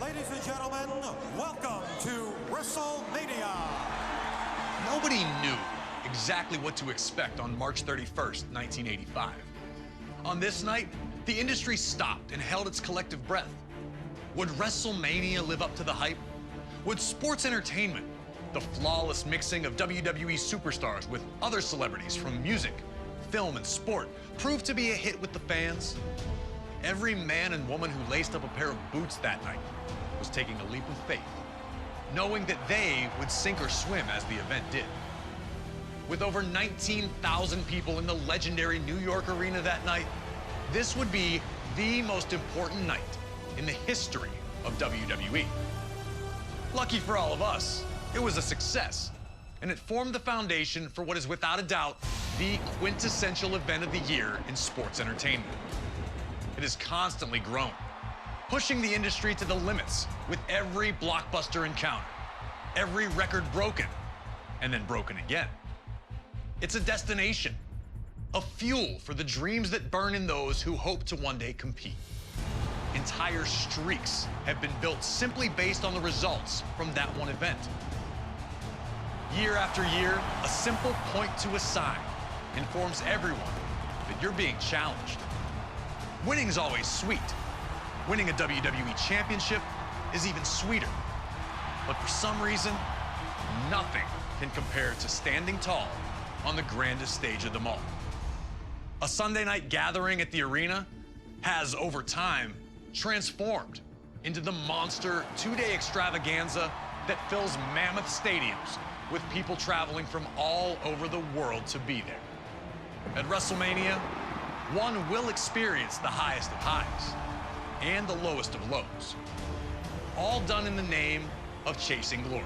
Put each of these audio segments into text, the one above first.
Ladies and gentlemen, welcome to WrestleMania. Nobody knew exactly what to expect on March 31st, 1985. On this night, the industry stopped and held its collective breath. Would WrestleMania live up to the hype? Would sports entertainment, the flawless mixing of WWE superstars with other celebrities from music, film, and sport, prove to be a hit with the fans? Every man and woman who laced up a pair of boots that night was taking a leap of faith, knowing that they would sink or swim as the event did. With over 19,000 people in the legendary New York arena that night, this would be the most important night in the history of WWE. Lucky for all of us, it was a success, and it formed the foundation for what is without a doubt the quintessential event of the year in sports entertainment. It has constantly grown, pushing the industry to the limits with every blockbuster encounter, every record broken, and then broken again. It's a destination, a fuel for the dreams that burn in those who hope to one day compete. Entire streaks have been built simply based on the results from that one event. Year after year, a simple point to a sign informs everyone that you're being challenged. Winning's always sweet. Winning a WWE Championship is even sweeter. But for some reason, nothing can compare to standing tall on the grandest stage of them all. A Sunday night gathering at the arena has, over time, transformed into the monster two-day extravaganza that fills mammoth stadiums with people traveling from all over the world to be there. At WrestleMania, one will experience the highest of highs and the lowest of lows, all done in the name of chasing glory.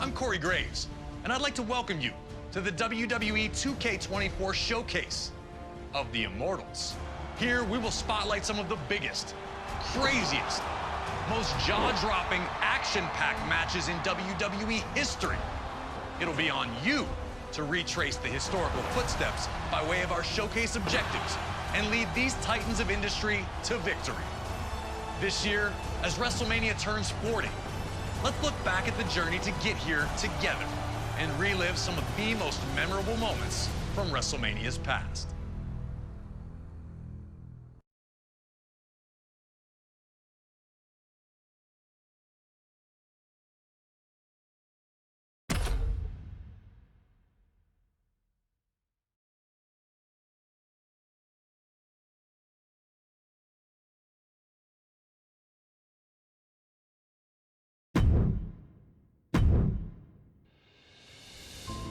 I'm Corey Graves, and I'd like to welcome you to the WWE 2K24 Showcase of the Immortals. Here, we will spotlight some of the biggest, craziest, most jaw-dropping, action-packed matches in WWE history. It'll be on you to retrace the historical footsteps by way of our showcase objectives and lead these titans of industry to victory. This year, as WrestleMania turns 40, let's look back at the journey to get here together and relive some of the most memorable moments from WrestleMania's past.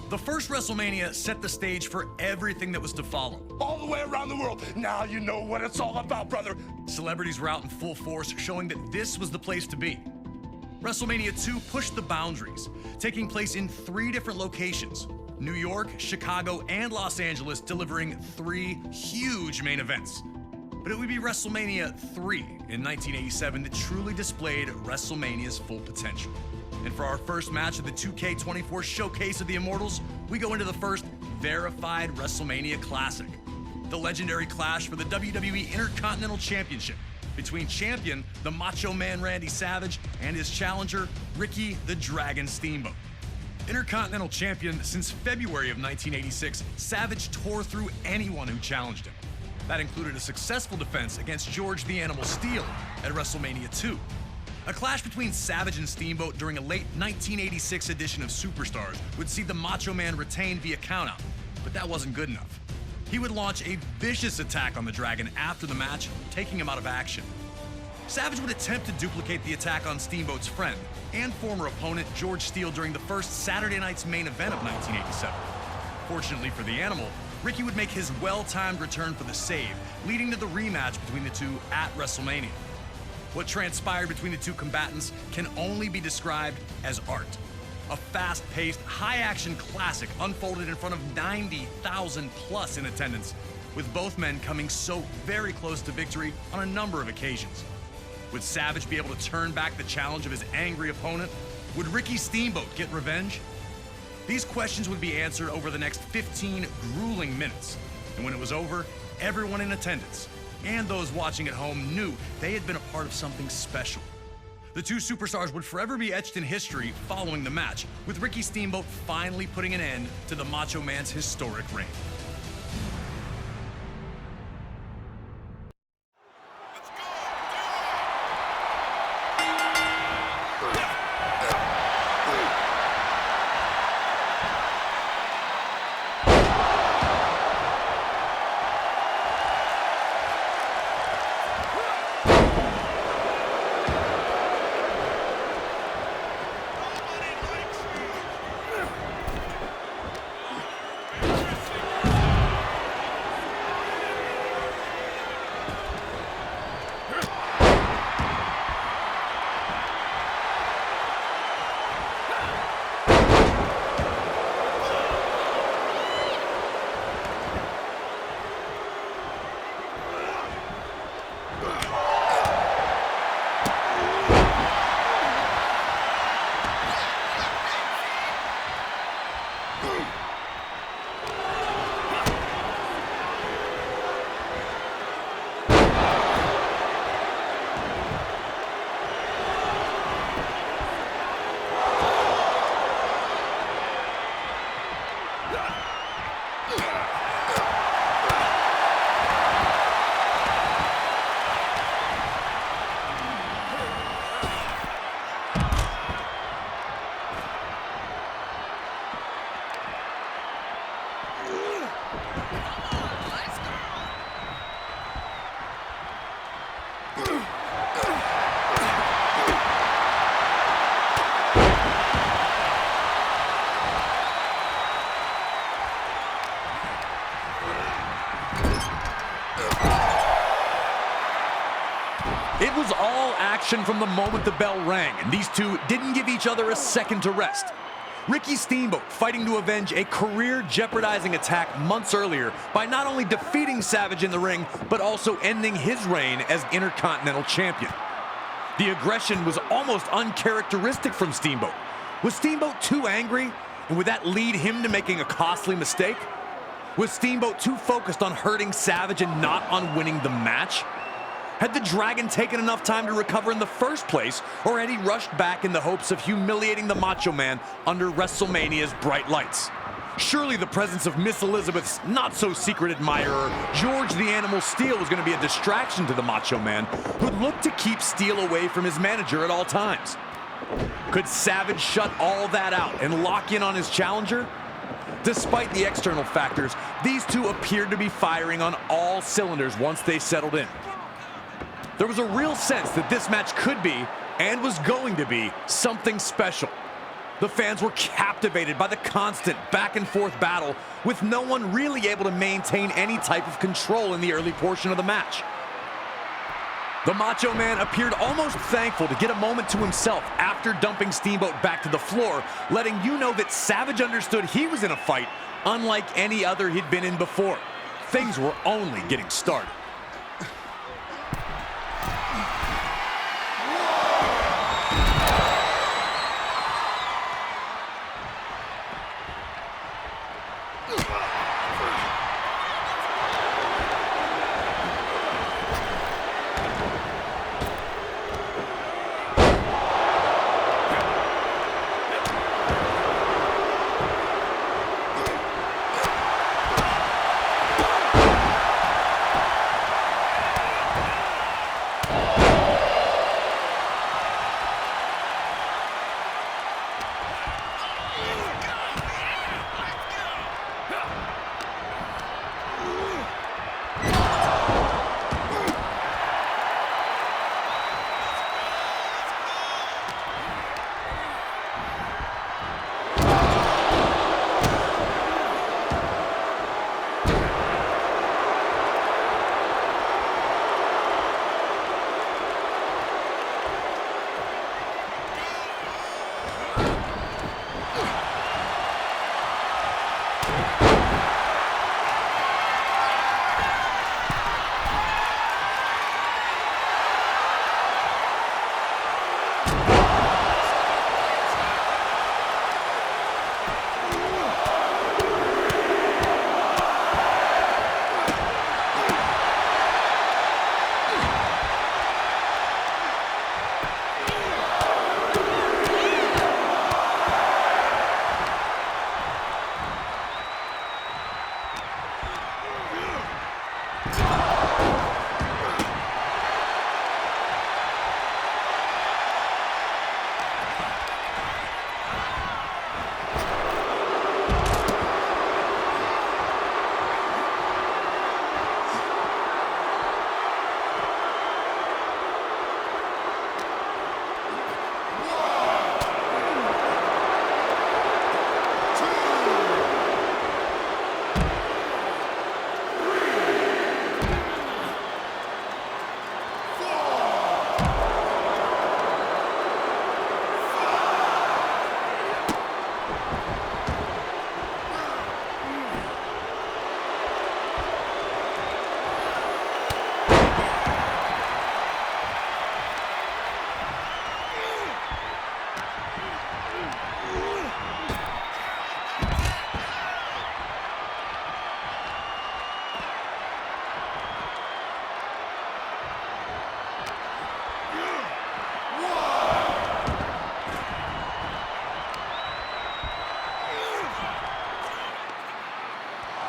The first WrestleMania set the stage for everything that was to follow. All the way around the world. Now you know what it's all about, brother. Celebrities were out in full force, showing that this was the place to be. WrestleMania 2 pushed the boundaries, taking place in 3 different locations: New York, Chicago, and Los Angeles, delivering 3 huge main events. But it would be WrestleMania 3 in 1987 that truly displayed WrestleMania's full potential. And for our first match of the 2K24 Showcase of the Immortals, we go into the first verified WrestleMania Classic, the legendary clash for the WWE Intercontinental Championship between champion, the Macho Man Randy Savage, and his challenger, Ricky the Dragon Steamboat. Intercontinental Champion since February of 1986, Savage tore through anyone who challenged him. That included a successful defense against George the Animal Steele at WrestleMania 2. A clash between Savage and Steamboat during a late 1986 edition of Superstars would see the Macho Man retain via countout, but that wasn't good enough. He would launch a vicious attack on the Dragon after the match, taking him out of action. Savage would attempt to duplicate the attack on Steamboat's friend and former opponent George Steele during the first Saturday night's main event of 1987. Fortunately for the Animal, Ricky would make his well-timed return for the save, leading to the rematch between the two at WrestleMania. What transpired between the two combatants can only be described as art. A fast-paced, high-action classic unfolded in front of 90,000 plus in attendance, with both men coming so very close to victory on a number of occasions. Would Savage be able to turn back the challenge of his angry opponent? Would Ricky Steamboat get revenge? These questions would be answered over the next 15 grueling minutes. And when it was over, everyone in attendance and those watching at home knew they had been a part of something special. The two superstars would forever be etched in history following the match, with Ricky Steamboat finally putting an end to the Macho Man's historic reign. It was all action from the moment the bell rang, and these two didn't give each other a second to rest. Ricky Steamboat fighting to avenge a career-jeopardizing attack months earlier by not only defeating Savage in the ring, but also ending his reign as Intercontinental Champion. The aggression was almost uncharacteristic from Steamboat. Was Steamboat too angry, and would that lead him to making a costly mistake? Was Steamboat too focused on hurting Savage and not on winning the match? Had the Dragon taken enough time to recover in the first place, or had he rushed back in the hopes of humiliating the Macho Man under WrestleMania's bright lights? Surely the presence of Miss Elizabeth's not-so-secret admirer, George the Animal Steele, was going to be a distraction to the Macho Man, who'd look to keep Steele away from his manager at all times. Could Savage shut all that out and lock in on his challenger? Despite the external factors, these two appeared to be firing on all cylinders once they settled in. There was a real sense that this match could be, and was going to be, something special. The fans were captivated by the constant back-and-forth battle, with no one really able to maintain any type of control in the early portion of the match. The Macho Man appeared almost thankful to get a moment to himself after dumping Steamboat back to the floor, letting you know that Savage understood he was in a fight unlike any other he'd been in before. Things were only getting started.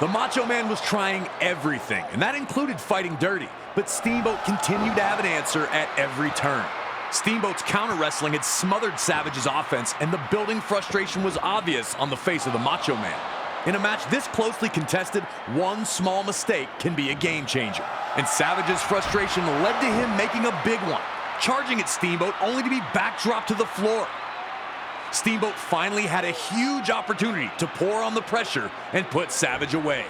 The Macho Man was trying everything, and that included fighting dirty, but Steamboat continued to have an answer at every turn. Steamboat's counter wrestling had smothered Savage's offense, and the building frustration was obvious on the face of the Macho Man. In a match this closely contested, one small mistake can be a game changer. And Savage's frustration led to him making a big one, charging at Steamboat only to be backdropped to the floor. Steamboat finally had a huge opportunity to pour on the pressure and put Savage away.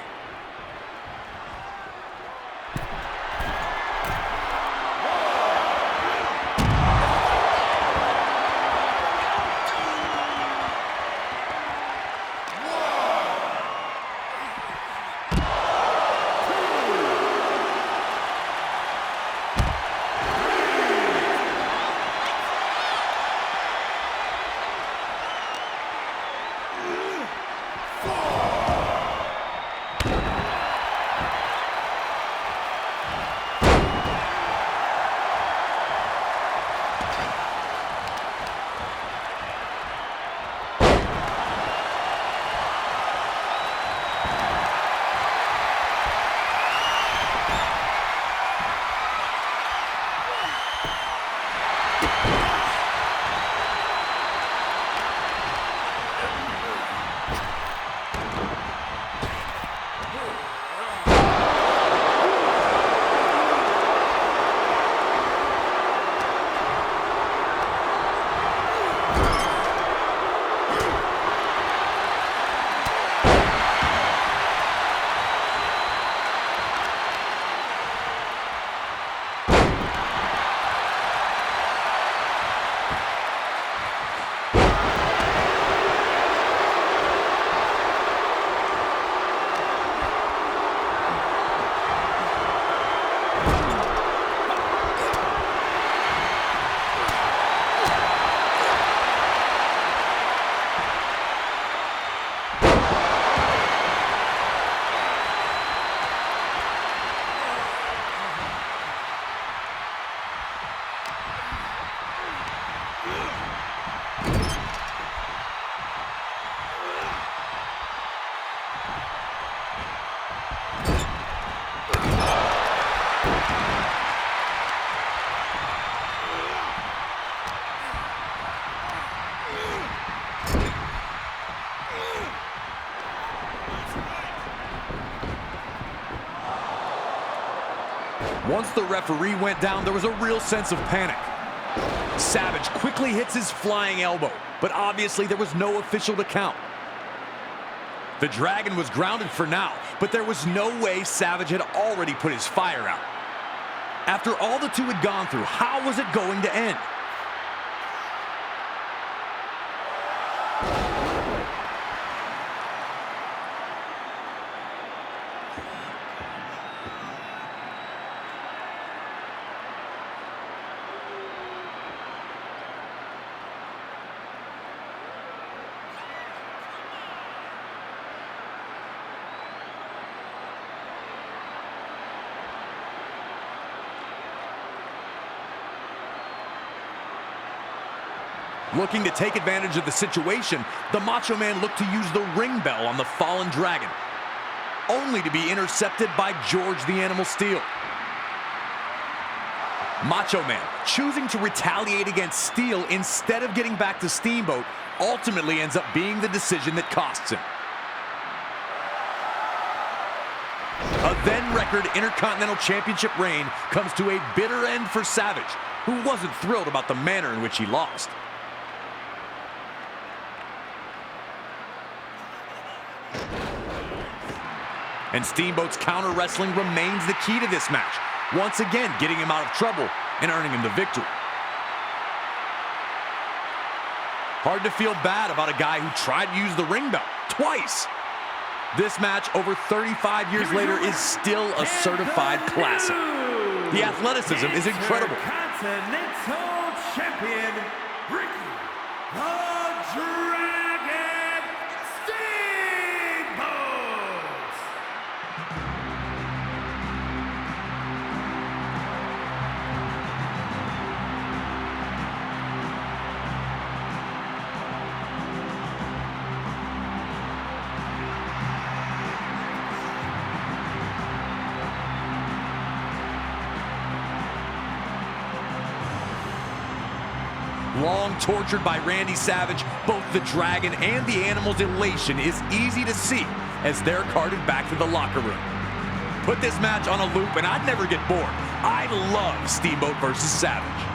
Once the referee went down, there was a real sense of panic. Savage quickly hits his flying elbow, but obviously there was no official to count. The Dragon was grounded for now, but there was no way Savage had already put his fire out. After all the two had gone through, how was it going to end? Looking to take advantage of the situation, the Macho Man looked to use the ring bell on the fallen Dragon, only to be intercepted by George the Animal Steel. Macho Man, choosing to retaliate against Steel instead of getting back to Steamboat, ultimately ends up being the decision that costs him. A then-record Intercontinental Championship reign comes to a bitter end for Savage, who wasn't thrilled about the manner in which he lost. And Steamboat's counter wrestling remains the key to this match, once again getting him out of trouble and earning him the victory. Hard to feel bad about a guy who tried to use the ring bell twice. This match, over 35 years later, is still a certified classic. The athleticism is incredible. Intercontinental Champion, The Dragon Steamboat! Long tortured by Randy Savage, both the Dragon and the Animal's elation is easy to see as they're carted back to the locker room. Put this match on a loop and I'd never get bored. I love Steamboat versus Savage.